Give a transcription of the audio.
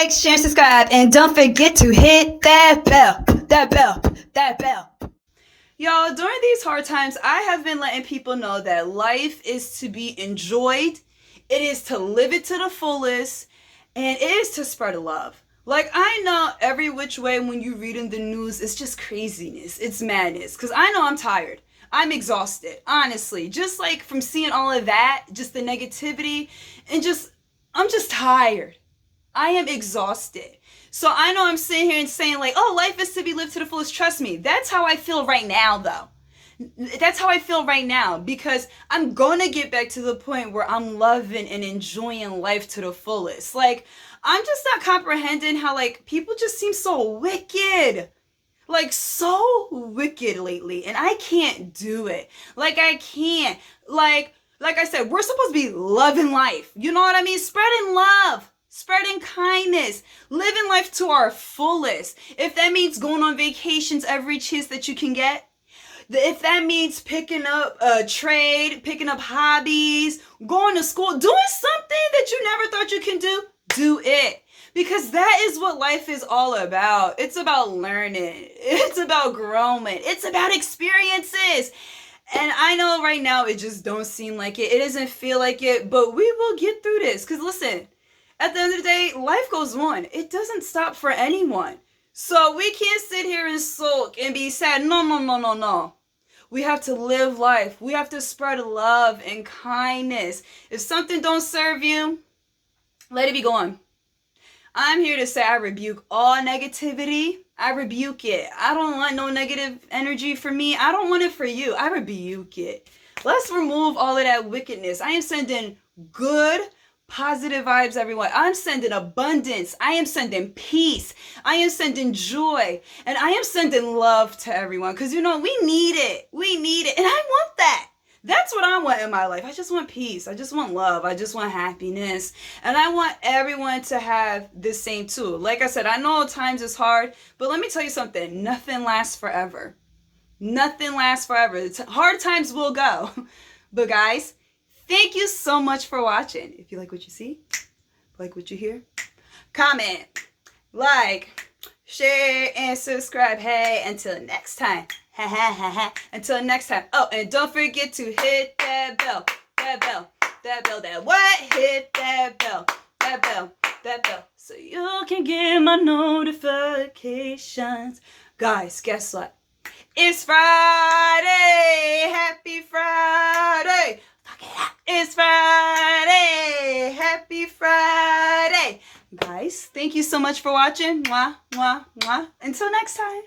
like, share, and subscribe, and don't forget to hit that bell, that bell. Y'all, during these hard times, I have been letting people know that life is to be enjoyed, it is to live it to the fullest, and it is to spread love. Like, I know every which way when you read in the news, it's just craziness, it's madness, because I know I'm tired. I'm exhausted, honestly, just like from seeing all of that, just the negativity, and I'm just tired. I am exhausted. So I know I'm sitting here and saying like, oh, life is to be lived to the fullest. Trust me. That's how I feel right now, though. That's how I feel right now, because I'm going to get back to the point where I'm loving and enjoying life to the fullest. Like, I'm just not comprehending how, like, people just seem so wicked. Like, so wicked lately. And I can't do it. Like, I can't. Like I said, we're supposed to be loving life. You know what I mean? Spreading love. Spreading kindness, living life to our fullest. If that means going on vacations every chance that you can get, if that means picking up a trade, picking up hobbies, going to school, doing something that you never thought you can do it. Because that is what life is all about. It's about learning. It's about growing. It's about experiences. And I know right now it just don't seem like it. It doesn't feel like it, but we will get through this. Because listen, at the end of the day, life goes on. It doesn't stop for anyone. So we can't sit here and sulk and be sad. No. We have to live life. We have to spread love and kindness. If something don't serve you, let it be gone. I'm here to say I rebuke all negativity. I rebuke it. I don't want no negative energy for me. I don't want it for you. I rebuke it. Let's remove all of that wickedness. I am sending good, positive vibes, everyone. I'm sending abundance. I am sending peace. I am sending joy. And I am sending love to everyone. Because, you know, we need it. We need it. And I want that. That's what I want in my life. I just want peace. I just want love. I just want happiness. And I want everyone to have the same too. Like I said, I know times is hard. But let me tell you something. Nothing lasts forever. Nothing lasts forever. Hard times will go. But guys, thank you so much for watching. If you like what you see, like what you hear, comment, like, share, and subscribe. Hey, until next time. Until next time. Oh, and don't forget to hit that bell. That what? Hit that bell. That bell. So you can get my notifications. Guys, guess what? It's Friday. Happy Friday. It's Friday. Happy Friday. Guys, thank you so much for watching. Mwah, mwah, mwah. Until next time.